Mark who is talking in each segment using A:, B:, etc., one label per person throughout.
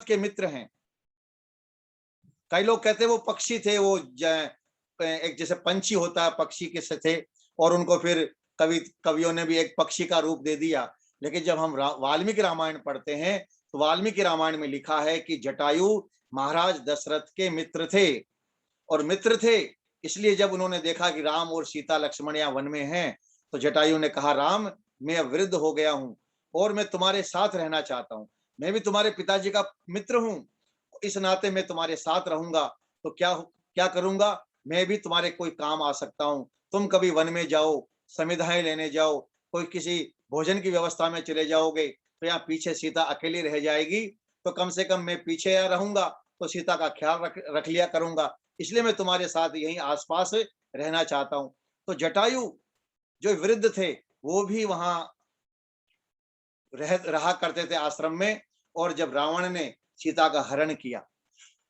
A: के मित्र हैं। कई लोग कहते हैं वो पक्षी थे, वो एक जैसे पंछी होता है पक्षी के से थे, और उनको फिर कवियों ने भी एक पक्षी का रूप दे दिया। लेकिन जब हम वाल्मीकि रामायण पढ़ते हैं तो वाल्मीकि रामायण में लिखा है कि जटायु महाराज दशरथ के मित्र थे। और मित्र थे इसलिए जब उन्होंने देखा कि राम और सीता लक्ष्मण यहाँ वन में हैं, तो जटायु ने कहा, राम मैं अब वृद्ध हो गया हूं और मैं तुम्हारे साथ रहना चाहता हूं। मैं भी तुम्हारे पिताजी का मित्र हूं, इस नाते मैं तुम्हारे साथ रहूंगा। तो क्या क्या करूंगा, मैं भी तुम्हारे कोई काम आ सकता हूं। तुम कभी वन में जाओ, समिधाएं लेने जाओ, कोई किसी भोजन की व्यवस्था में चले जाओगे, तो यहाँ पीछे सीता अकेली रह जाएगी, तो कम से कम मैं पीछे यहाँ रहूंगा तो सीता का ख्याल रख लिया करूंगा। इसलिए मैं तुम्हारे साथ यहीं आसपास रहना चाहता हूं। तो जटायु जो वृद्ध थे वो भी वहां रहा करते थे आश्रम में। और जब रावण ने सीता का हरण किया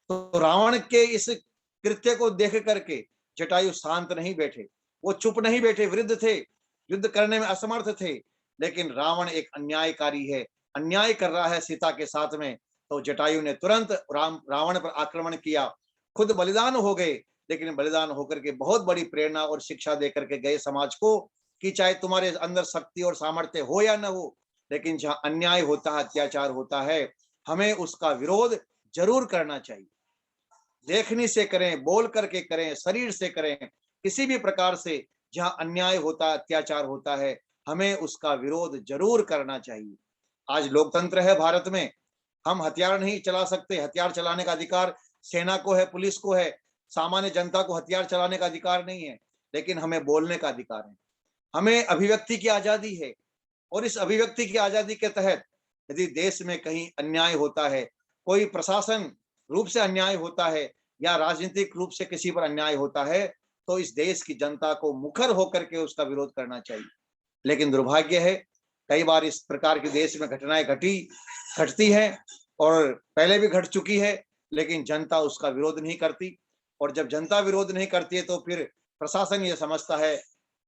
A: तो रावण के इस कृत्य को देख करके जटायु शांत नहीं बैठे, वो चुप नहीं बैठे। वृद्ध थे, युद्ध करने में असमर्थ थे, लेकिन रावण एक अन्यायकारी है, अन्याय कर रहा है सीता के साथ में। तो जटायु ने तुरंत रावण पर आक्रमण किया, खुद बलिदान हो गए, लेकिन बलिदान होकर के बहुत बड़ी प्रेरणा और शिक्षा देकर के गए समाज को कि चाहे तुम्हारे अंदर शक्ति और सामर्थ्य हो या न हो, लेकिन जहां अन्याय होता है, अत्याचार होता है, हमें उसका विरोध जरूर करना चाहिए। देखने से करें, बोल करके करें, शरीर से करें, किसी भी प्रकार से जहां अन्याय होता है, अत्याचार होता है, हमें उसका विरोध जरूर करना चाहिए। आज लोकतंत्र है भारत में, हम हथियार नहीं चला सकते, हथियार चलाने का अधिकार सेना को है, पुलिस को है, सामान्य जनता को हथियार चलाने का अधिकार नहीं है, लेकिन हमें बोलने का अधिकार है, हमें अभिव्यक्ति की आजादी है। और इस अभिव्यक्ति की आजादी के तहत यदि देश में कहीं अन्याय होता है, कोई प्रशासन रूप से अन्याय होता है या राजनीतिक रूप से किसी पर अन्याय होता है, तो इस देश की जनता को मुखर होकर के उसका विरोध करना चाहिए। लेकिन दुर्भाग्य है, कई बार इस प्रकार के देश में घटनाएं घटती है और पहले भी घट चुकी है, लेकिन जनता उसका विरोध नहीं करती। और जब जनता विरोध नहीं करती है तो फिर प्रशासन ये समझता है,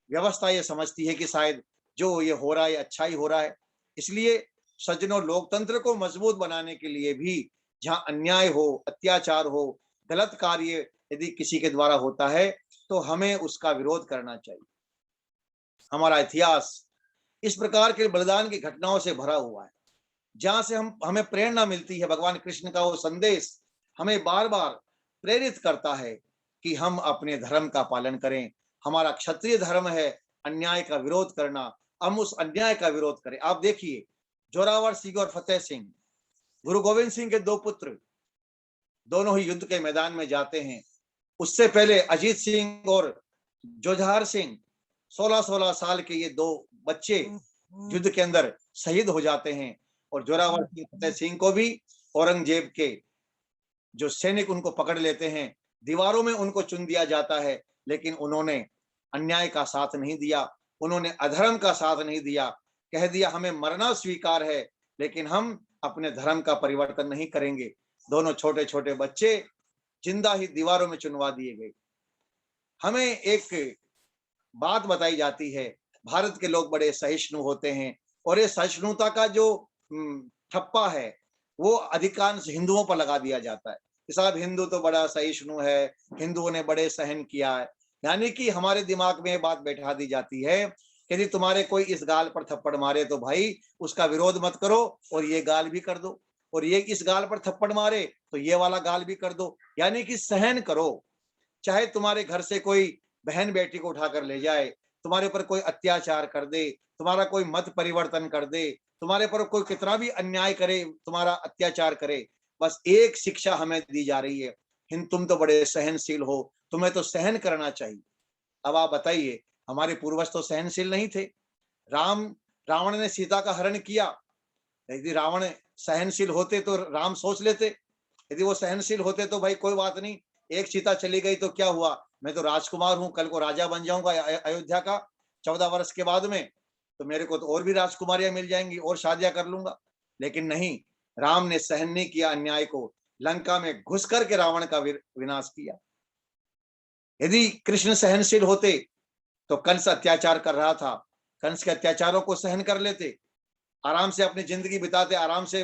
A: व्यवस्था ये समझती है कि शायद जो ये हो रहा है अच्छा ही हो रहा है। इसलिए सज्जनों, लोकतंत्र को मजबूत बनाने के लिए भी जहां अन्याय हो, अत्याचार हो, गलत कार्य यदि किसी के द्वारा होता है तो हमें उसका विरोध करना चाहिए। हमारा इतिहास इस प्रकार के बलिदान की घटनाओं से भरा हुआ है, जहां से हमें प्रेरणा मिलती है। भगवान कृष्ण का वो संदेश हमें बार बार प्रेरित करता है कि हम अपने धर्म का पालन करें। हमारा क्षत्रिय धर्म है अन्याय का विरोध करना, हम उस अन्याय का विरोध करें। आप देखिए, जोरावर सिंह और फतेह सिंह, गुरु गोविंद सिंह के दो पुत्र, दोनों ही युद्ध के मैदान में जाते हैं। उससे पहले अजीत सिंह और जोधार सिंह, 16-16 साल के ये दो बच्चे युद्ध के अंदर शहीद हो जाते हैं। और जोरावर सिंह फतेह सिंह को भी औरंगजेब के जो सैनिक उनको पकड़ लेते हैं, दीवारों में उनको चुन दिया जाता है, लेकिन उन्होंने अन्याय का साथ नहीं दिया, उन्होंने अधर्म का साथ नहीं दिया। कह दिया हमें मरना स्वीकार है, लेकिन हम अपने धर्म का परिवर्तन नहीं करेंगे। दोनों छोटे छोटे बच्चे जिंदा ही दीवारों में चुनवा दिए गए। हमें एक बात बताई जाती है, भारत के लोग बड़े सहिष्णु होते हैं, और ये सहिष्णुता का जो ठप्पा है वो अधिकांश हिंदुओं पर लगा दिया जाता है कि साहब हिंदू तो बड़ा सहिष्णु है, हिंदुओं ने बड़े सहन किया है। यानी कि हमारे दिमाग में ये बात बैठा दी जाती है कि यदि तुम्हारे कोई इस गाल पर थप्पड़ मारे तो भाई उसका विरोध मत करो और ये गाल भी कर दो, और ये इस गाल पर थप्पड़ मारे तो ये वाला गाल भी कर दो। यानी कि सहन करो, चाहे तुम्हारे घर से कोई बहन बेटी को उठाकर ले जाए, तुम्हारे ऊपर कोई अत्याचार कर दे, तुम्हारा कोई मत परिवर्तन कर दे, तुम्हारे पर कोई कितना भी अन्याय करे, तुम्हारा अत्याचार करे, बस एक शिक्षा हमें दी जा रही है, हिंद तुम तो बड़े सहनशील हो, तुम्हें तो सहन करना चाहिए। अब आप बताइए, हमारे पूर्वज तो सहनशील नहीं थे। राम रावण ने सीता का हरण किया, यदि रावण सहनशील होते तो राम सोच लेते, यदि वो सहनशील होते तो भाई कोई बात नहीं, एक सीता चली गई तो क्या हुआ, मैं तो राजकुमार हूं, कल को राजा बन जाऊंगा अयोध्या का 14 वर्ष के बाद में, तो मेरे को तो और भी राजकुमारियां मिल जाएंगी और शादियां कर लूंगा। लेकिन नहीं, राम ने सहन नहीं किया अन्याय को, लंका में घुस करके रावण का विनाश किया। यदि कृष्ण सहनशील होते तो कंस अत्याचार कर रहा था, कंस के अत्याचारों को सहन कर लेते। आराम से अपनी जिंदगी बिताते, आराम से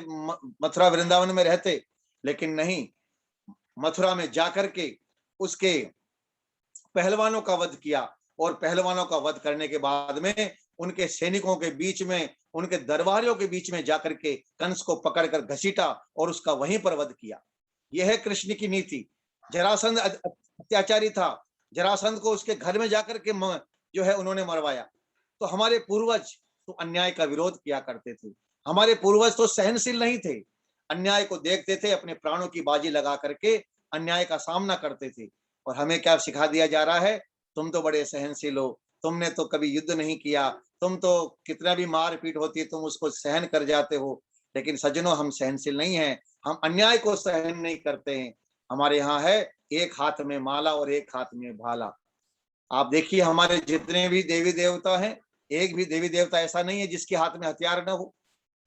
A: मथुरा वृंदावन में रहते, लेकिन नहीं, मथुरा में जाकर के उसके पहलवानों का वध किया, और पहलवानों का वध करने के बाद में उनके सैनिकों के बीच में, उनके दरबारियों के बीच में जाकर के कंस को पकड़कर घसीटा और उसका वहीं पर वध किया। यह है कृष्ण की नीति। जरासंध अत्याचारी था, जरासंध को उसके घर में जाकर के जो है उन्होंने मरवाया। तो हमारे पूर्वज तो अन्याय का विरोध किया करते थे, हमारे पूर्वज तो सहनशील नहीं थे, अन्याय को देखते थे, अपने प्राणों की बाजी लगा करके अन्याय का सामना करते थे। और हमें क्या सिखा दिया जा रहा है? तुम तो बड़े सहनशील हो, तुमने तो कभी युद्ध नहीं किया, तुम तो कितना भी मार पीट होती है तुम उसको सहन कर जाते हो। लेकिन सज्जनों, हम सहनशील नहीं हैं, हम अन्याय को सहन नहीं करते हैं। हमारे यहाँ है एक हाथ में माला और एक हाथ में भाला। आप देखिए, हमारे जितने भी देवी देवता हैं, एक भी देवी देवता ऐसा नहीं है जिसके हाथ में हथियार न हो।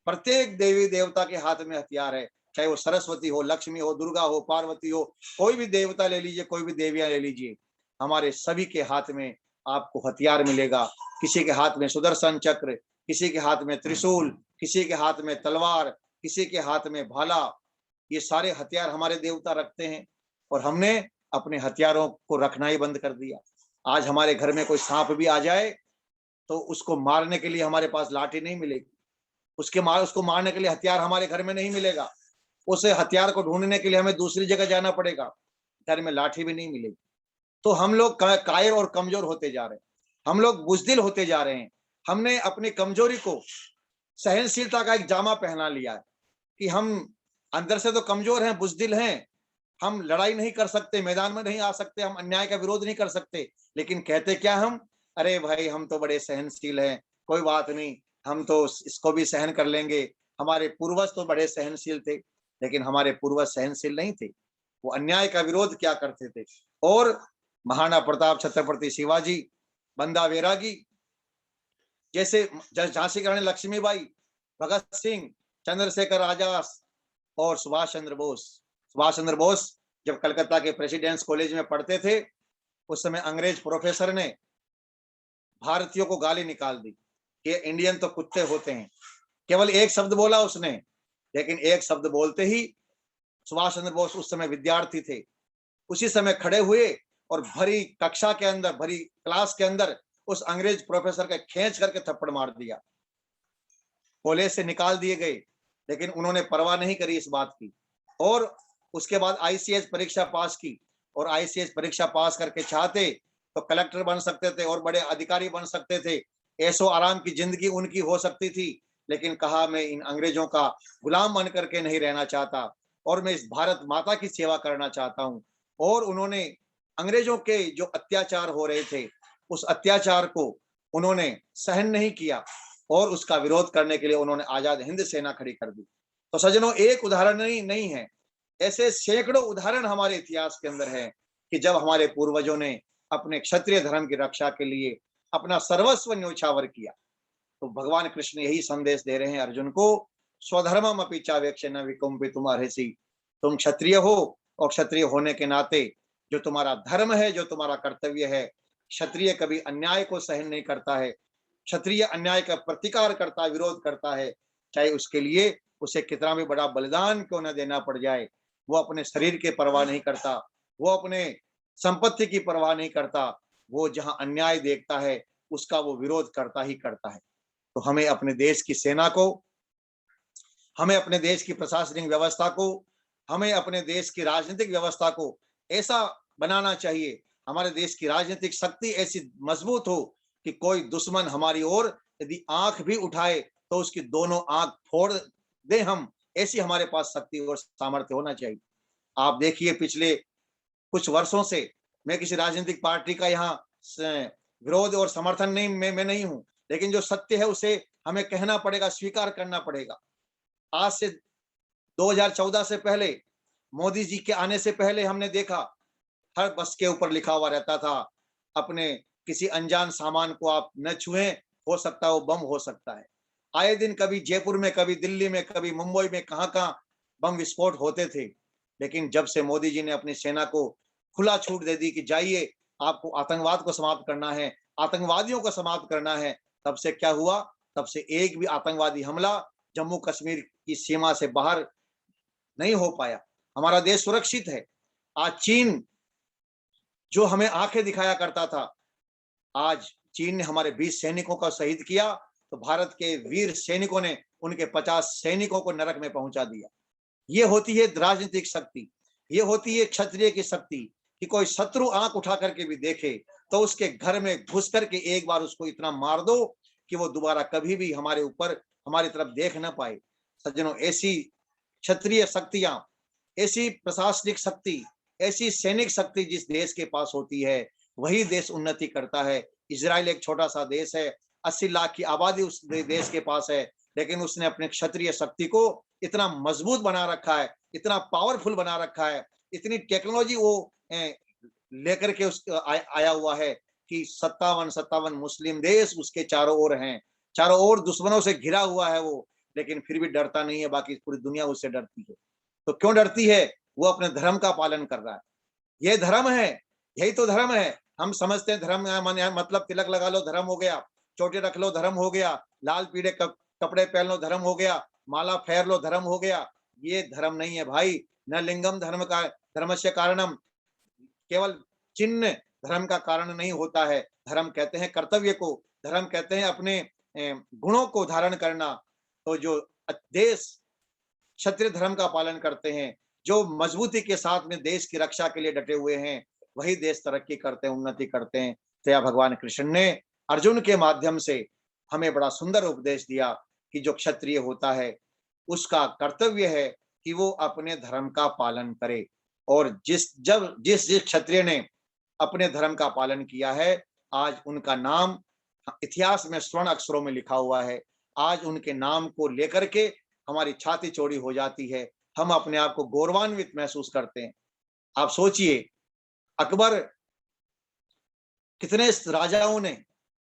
A: प्रत्येक देवी देवता के हाथ में हथियार है, चाहे वो सरस्वती हो, लक्ष्मी हो, दुर्गा हो, पार्वती हो, कोई भी देवता ले लीजिए, कोई भी देवियां ले लीजिए, हमारे सभी के हाथ में आपको हथियार मिलेगा। किसी के हाथ में सुदर्शन चक्र, किसी के हाथ में त्रिशूल, किसी के हाथ में तलवार, किसी के हाथ में भाला। ये सारे हथियार हमारे देवता रखते हैं, और हमने अपने हथियारों को रखना ही बंद कर दिया। आज हमारे घर में कोई सांप भी आ जाए तो उसको मारने के लिए हमारे पास लाठी नहीं मिलेगी, उसको मारने के लिए हथियार हमारे घर में नहीं मिलेगा, उसे हथियार को ढूंढने के लिए हमें दूसरी जगह जाना पड़ेगा, घर में लाठी भी नहीं मिलेगी। तो हम लोग कायर और कमजोर होते जा रहे हैं, हम लोग बुजदिल होते जा रहे हैं। हमने अपनी कमजोरी को सहनशीलता का एक जामा पहना लिया है कि हम अंदर से तो कमजोर हैं, बुजदिल हैं, हम लड़ाई नहीं कर सकते, मैदान में नहीं आ सकते, हम अन्याय का विरोध नहीं कर सकते, लेकिन कहते क्या हम? अरे भाई, हम तो बड़े सहनशील हैं, कोई बात नहीं, हम तो इसको भी सहन कर लेंगे। हमारे पूर्वज तो बड़े सहनशील थे, लेकिन हमारे पूर्वज सहनशील नहीं थे, वो अन्याय का विरोध क्या करते थे। और महाराणा प्रताप, छत्रपति शिवाजी, बंदा बैरागी जैसे, झांसी की रानी लक्ष्मीबाई, भगत सिंह, चंद्रशेखर आजाद और सुभाष चंद्र बोस। सुभाष चंद्र बोस जब कलकत्ता के प्रेसिडेंट्स कॉलेज में पढ़ते थे, उस समय अंग्रेज प्रोफेसर ने भारतीयों को गाली निकाल दी कि इंडियन तो कुत्ते होते हैं। केवल एक शब्द बोला उसने, लेकिन एक शब्द बोलते ही सुभाष चंद्र बोस उस समय विद्यार्थी थे, उसी समय खड़े हुए और भरी कक्षा के अंदर, भरी क्लास के अंदर उस अंग्रेज प्रोफेसर का खींच करके थप्पड़ मार दिया। कॉलेज से निकाल दिए गए, लेकिन उन्होंने परवाह नहीं करी इस बात की। और उसके बाद आईसीएस परीक्षा पास की, और आईसीएस परीक्षा पास करके चाहते तो कलेक्टर बन सकते थे और बड़े अधिकारी बन सकते थे, ऐशो आराम की जिंदगी उनकी हो सकती थी। लेकिन कहा, मैं इन अंग्रेजों का गुलाम बन करके नहीं रहना चाहता, और मैं इस भारत माता की सेवा करना चाहता हूं। और उन्होंने अंग्रेजों के जो अत्याचार हो रहे थे, उस अत्याचार को उन्होंने सहन नहीं किया, और उसका विरोध करने के लिए उन्होंने आजाद हिंद सेना खड़ी कर दी। तो सज्जनों, एक उदाहरण नहीं है, ऐसे सैकड़ों उदाहरण हमारे इतिहास के अंदर है कि जब हमारे पूर्वजों ने अपने क्षत्रिय धर्म की रक्षा के लिए अपना सर्वस्व न्योछावर किया। तो भगवान कृष्ण यही संदेश दे रहे हैं अर्जुन को, स्वधर्मम अपि चावेक्ष्य न विकुंपितुम अर्हसि। तुम क्षत्रिय हो, और क्षत्रिय होने के नाते जो तुम्हारा धर्म है, जो तुम्हारा कर्तव्य है, क्षत्रिय कभी अन्याय को सहन नहीं करता है, क्षत्रिय अन्याय का प्रतिकार करता है, विरोध करता है, चाहे उसके लिए उसे कितना भी बड़ा बलिदान क्यों न देना पड़ जाए। वो अपने शरीर की परवाह नहीं करता, वो अपने संपत्ति की परवाह नहीं करता, वो जहां अन्याय देखता है उसका वो विरोध करता ही करता है। तो हमें अपने देश की सेना को, हमें अपने देश की प्रशासनिक व्यवस्था को, हमें अपने देश की राजनीतिक व्यवस्था को ऐसा बनाना चाहिए, हमारे देश की राजनीतिक शक्ति ऐसी मजबूत हो कि कोई दुश्मन हमारी ओर यदि आंख भी उठाए तो उसकी दोनों आंख फोड़ दे हम, ऐसी हमारे पास शक्ति और सामर्थ्य होना चाहिए। आप देखिए, पिछले कुछ वर्षों से मैं किसी राजनीतिक पार्टी का यहाँ विरोध और समर्थन नहीं, मैं नहीं हूं, लेकिन जो सत्य है उसे हमें कहना पड़ेगा, स्वीकार करना पड़ेगा। आज से 2014 से पहले, मोदी जी के आने से पहले हमने देखा, हर बस के ऊपर लिखा हुआ रहता था, अपने किसी अनजान सामान को आप न छुएं, हो सकता है वो बम हो सकता है। आए दिन कभी जयपुर में, कभी दिल्ली में, कभी मुंबई में, कहां कहां बम विस्फोट होते थे। लेकिन जब से मोदी जी ने अपनी सेना को खुला छूट दे दी कि जाइए, आपको आतंकवाद को समाप्त करना है, आतंकवादियों को समाप्त करना है, तब से क्या हुआ? तब से एक भी आतंकवादी हमला जम्मू कश्मीर की सीमा से बाहर नहीं हो पाया। हमारा देश सुरक्षित है। आज चीन जो हमें आंखें दिखाया करता था, आज चीन ने हमारे 20 सैनिकों का शहीद किया, तो भारत के वीर सैनिकों ने उनके 50 सैनिकों को नरक में पहुंचा दिया। ये होती है राजनीतिक शक्ति, ये होती है क्षत्रिय की शक्ति, कि कोई शत्रु आंख उठा करके भी देखे तो उसके घर में घुस करके एक बार उसको इतना मार दो कि वो दोबारा कभी भी हमारे ऊपर, हमारी तरफ देख ना पाए। सज्जनों, ऐसी क्षत्रिय शक्तियां, ऐसी प्रशासनिक शक्ति, ऐसी सैनिक शक्ति जिस देश के पास होती है, वही देश उन्नति करता है। इजराइल एक छोटा सा देश है, 80 लाख की आबादी उस देश के पास है, लेकिन उसने अपने क्षत्रिय शक्ति को इतना मजबूत बना रखा है, इतना पावरफुल बना रखा है, इतनी टेक्नोलॉजी वो लेकर के उस आया हुआ है कि 57 मुस्लिम देश उसके चारों ओर हैं, चारों ओर दुश्मनों से घिरा हुआ है वो, लेकिन फिर भी डरता नहीं है। बाकी पूरी दुनिया उससे डरती है। तो क्यों डरती है? वो अपने धर्म का पालन कर रहा है। ये धर्म है, यही तो धर्म है। हम समझते हैं धर्म मतलब तिलक लगा लो धर्म हो गया, चोटी रख लो धर्म हो गया, लाल पीले कपड़े पहन लो धर्म हो गया, माला फेर लो धर्म हो गया। ये धर्म नहीं है भाई। न लिंगम धर्म का धर्मस्य कारणम, केवल चिन्ह धर्म का कारण नहीं होता है। धर्म कहते हैं कर्तव्य को, धर्म कहते हैं अपने गुणों को धारण करना। तो जो देश क्षत्रिय धर्म का पालन करते हैं, जो मजबूती के साथ में देश की रक्षा के लिए डटे हुए हैं, वही देश तरक्की करते हैं, उन्नति करते हैं। तो यह भगवान कृष्ण ने अर्जुन के माध्यम से हमें बड़ा सुंदर उपदेश दिया कि जो क्षत्रिय होता है उसका कर्तव्य है कि वो अपने धर्म का पालन करे। और जिस क्षत्रिय ने अपने धर्म का पालन किया है, आज उनका नाम इतिहास में स्वर्ण अक्षरों में लिखा हुआ है। आज उनके नाम को लेकर के हमारी छाती चौड़ी हो जाती है, हम अपने आप को गौरवान्वित महसूस करते हैं। आप सोचिए, अकबर, कितने राजाओं ने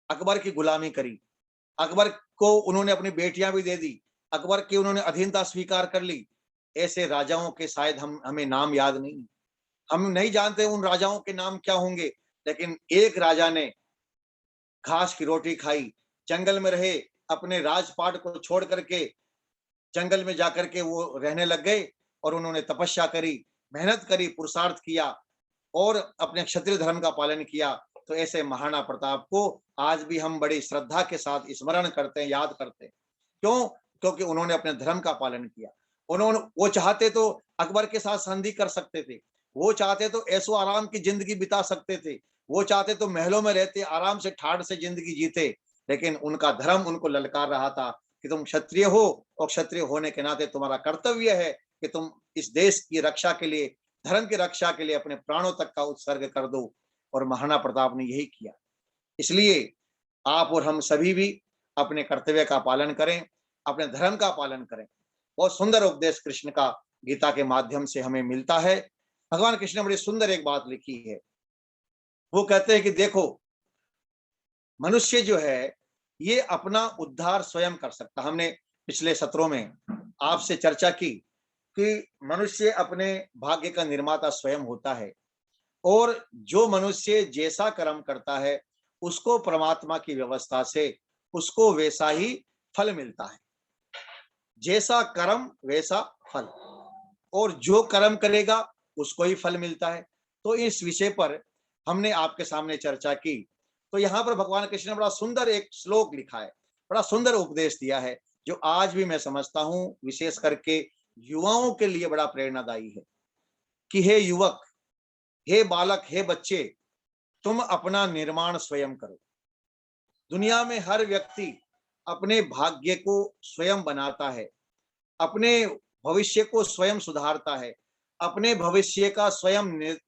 A: अकबर की गुलामी करी, अकबर को उन्होंने अपनी बेटियां भी दे दी, अकबर की उन्होंने अधीनता स्वीकार कर ली। ऐसे राजाओं के शायद हमें नाम याद नहीं, हम नहीं जानते उन राजाओं के नाम क्या होंगे। लेकिन एक राजा ने घास की रोटी खाई, जंगल में रहे, अपने राजपाट को छोड़ करके जंगल में जाकर के वो रहने लग गए, और उन्होंने तपस्या करी, मेहनत करी, पुरुषार्थ किया और अपने क्षत्रिय धर्म का पालन किया। तो ऐसे महाराणा प्रताप को आज भी हम बड़ी श्रद्धा के साथ स्मरण करते हैं, याद करते हैं। क्यों? क्योंकि उन्होंने अपने धर्म का पालन किया। वो चाहते तो अकबर के साथ संधि कर सकते थे, वो चाहते तो ऐसो आराम की जिंदगी बिता सकते थे, वो चाहते तो महलों में रहते, आराम से ठाड़ से जिंदगी जीते, लेकिन उनका धर्म उनको ललकार रहा था कि तुम क्षत्रिय हो, और क्षत्रिय होने के नाते तुम्हारा कर्तव्य है कि तुम इस देश की रक्षा के लिए, धर्म की रक्षा के लिए अपने प्राणों तक का उत्सर्ग कर दो। और महाराणा प्रताप ने यही किया। इसलिए आप और हम सभी भी अपने कर्तव्य का पालन करें, अपने धर्म का पालन करें। बहुत सुंदर उपदेश कृष्ण का गीता के माध्यम से हमें मिलता है। भगवान कृष्ण ने बड़ी सुंदर एक बात लिखी है। वो कहते हैं कि देखो, मनुष्य जो है ये अपना उद्धार स्वयं कर सकता। हमने पिछले सत्रों में आपसे चर्चा की कि मनुष्य अपने भाग्य का निर्माता स्वयं होता है, और जो मनुष्य जैसा कर्म करता है उसको परमात्मा की व्यवस्था से उसको वैसा ही फल मिलता है। जैसा कर्म वैसा फल, और जो कर्म करेगा उसको ही फल मिलता है। तो इस विषय पर हमने आपके सामने चर्चा की। तो यहाँ पर भगवान कृष्ण ने बड़ा सुंदर एक श्लोक लिखा है, बड़ा सुंदर उपदेश दिया है, जो आज भी मैं समझता हूं विशेष करके युवाओं के लिए बड़ा प्रेरणादायी है कि हे युवक, हे बालक, हे बच्चे, तुम अपना निर्माण स्वयं करो। दुनिया में हर व्यक्ति अपने भाग्य को स्वयं बनाता है, अपने भविष्य को स्वयं सुधारता है, अपने भविष्य का स्वयं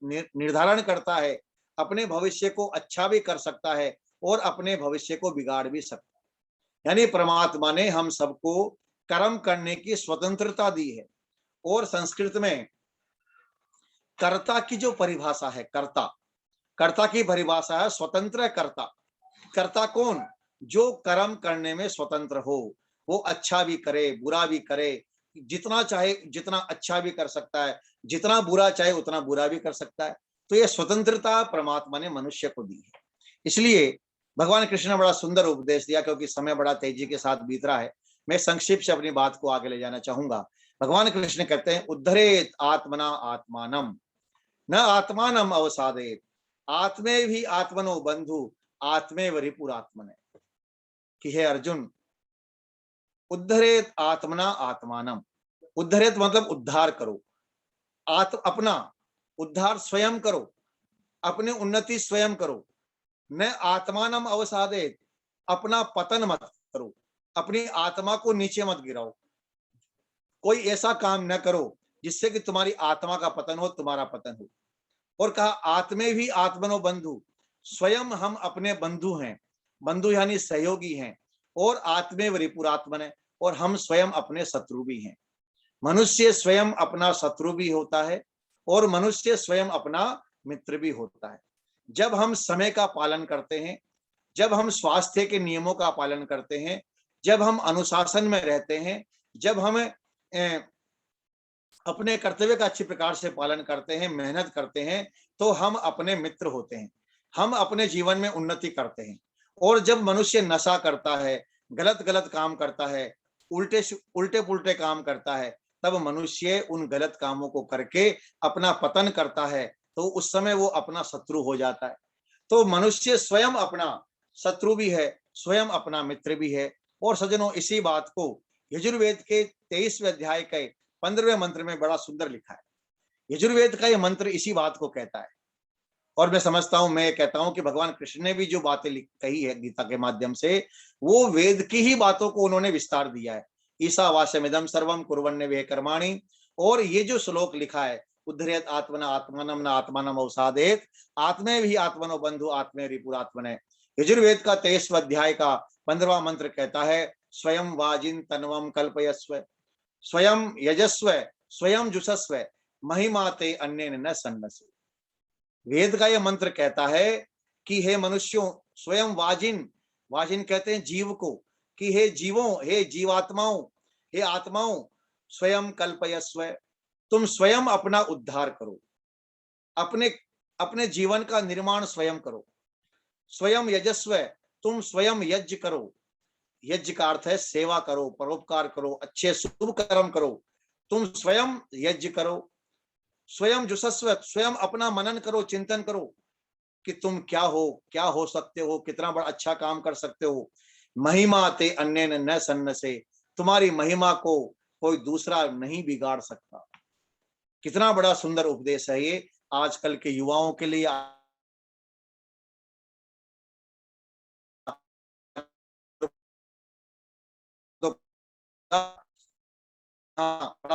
A: निर्धारण करता है, अपने भविष्य को अच्छा भी कर सकता है और अपने भविष्य को बिगाड़ भी सकता है। यानी परमात्मा ने हम सबको कर्म करने की स्वतंत्रता दी है। और संस्कृत में कर्ता की जो परिभाषा है, कर्ता की परिभाषा है स्वतंत्र कर्ता। कर्ता कौन? जो कर्म करने में स्वतंत्र हो, वो अच्छा भी करे, बुरा भी करे, जितना चाहे जितना अच्छा भी कर सकता है, जितना बुरा चाहे उतना बुरा भी कर सकता है। तो ये स्वतंत्रता परमात्मा ने मनुष्य को दी है। इसलिए भगवान कृष्ण ने बड़ा सुंदर उपदेश दिया, क्योंकि समय बड़ा तेजी के साथ बीत रहा है। मैं संक्षिप्त से अपनी बात को आगे ले जाना चाहूंगा। भगवान कृष्ण कहते हैं, उद्धरेत आत्मना आत्मानम न आत्मानम अवसादेत, आत्मे भी आत्मनो बंधु आत्मे वरिपुरात्मने। कि हे अर्जुन, उद्धरेत आत्मना आत्मानम, उद्धरेत मतलब उद्धार करो, अपना उद्धार स्वयं करो, अपनी उन्नति स्वयं करो। न आत्मानम अवसादेत, अपना पतन मत करो, अपनी आत्मा को नीचे मत गिराओ। कोई ऐसा काम न करो जिससे कि तुम्हारी आत्मा का पतन हो, तुम्हारा पतन हो। और कहा आत्मे भी आत्मनो बंधु, स्वयं हम अपने बंधु हैं, बंधु यानी सहयोगी हैं। और आत्मे वरिपुरात्मन है, और हम स्वयं अपने शत्रु भी हैं। मनुष्य स्वयं अपना शत्रु भी होता है और मनुष्य स्वयं अपना मित्र भी होता है। जब हम समय का पालन करते हैं, जब हम स्वास्थ्य के नियमों का पालन करते हैं, जब हम अनुशासन में रहते हैं, जब हम अपने कर्तव्य का अच्छी प्रकार से पालन करते हैं, मेहनत करते हैं, तो हम अपने मित्र होते हैं, हम अपने जीवन में उन्नति करते हैं। और जब मनुष्य नशा करता है, गलत गलत काम करता है, उल्टे उल्टे पुल्टे काम करता है, तब मनुष्य उन गलत कामों को करके अपना पतन करता है, तो उस समय वो अपना शत्रु हो जाता है। तो मनुष्य स्वयं अपना शत्रु भी है, स्वयं अपना मित्र भी है। और सज्जनों, इसी बात को यजुर्वेद के 23वें अध्याय के 15वें मंत्र में बड़ा सुंदर लिखा है। यजुर्वेद का ये मंत्र इसी बात को कहता है। और मैं समझता हूं, मैं कहता हूं कि भगवान कृष्ण ने भी जो बातें कही है गीता के माध्यम से, वो वेद की ही बातों को उन्होंने विस्तार दिया है। ईशावास्यमिदं सर्वम कुर्वन्नवे कर्माणि। और ये जो श्लोक लिखा है, उद्धरेत आत्मना आत्मानम न आत्मानम अवसादेत, आत्मे भी आत्मनो बंधु आत्मे रिपुरात्मने। यजुर्वेद का 23वां अध्याय का 15वां मंत्र कहता है, स्वयं वाजिन तन्वम कल्पयस्व, स्वयं यजस्व, स्वयं जुषस्व, महिमा ते अन्य न सन्नसे। वेद का यह मंत्र कहता है कि हे मनुष्यों, स्वयं वाजिन, वाजिन कहते हैं जीव को, कि हे जीवों, हे जीवात्माओं, हे आत्माओं, स्वयं कल्पयस्व, तुम स्वयं अपना उद्धार करो, अपने अपने जीवन का निर्माण स्वयं करो। स्वयं यजस्व, तुम स्वयं यज्ञ करो, यज्ञ का अर्थ है सेवा करो, परोपकार करो, अच्छे शुभ कर्म करो। तुम स्वयं यज्ञ करो। स्वयं जुषस्व, स्वयं अपना मनन करो, चिंतन करो कि तुम क्या हो सकते हो, कितना बड़ा अच्छा काम कर सकते हो। महिमा ते अन्य न सन्न से, तुम्हारी महिमा को कोई दूसरा नहीं बिगाड़ सकता। कितना बड़ा सुंदर उपदेश है ये आजकल के युवाओं के लिए। तो हाँ,